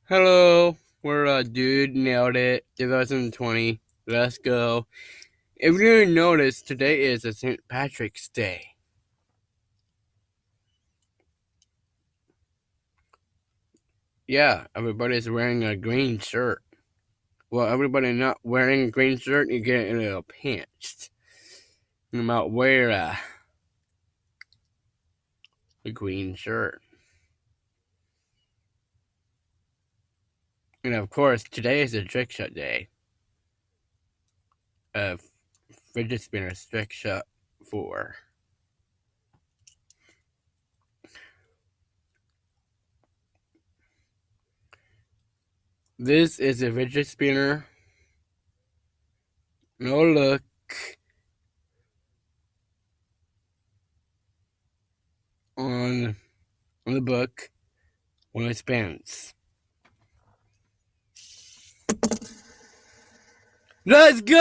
Hello, we're Dude Nailed It 2020. Let's go. If you didn't notice, today is a St. Patrick's Day. Yeah, everybody's wearing a green shirt. Well, everybody not wearing a green shirt, you get a little pinched. You might wear a green shirt. And of course, today is a trick shot day. Fidget spinner trick shot 4. This is a fidget spinner. No look on the book when it spins. Let's go!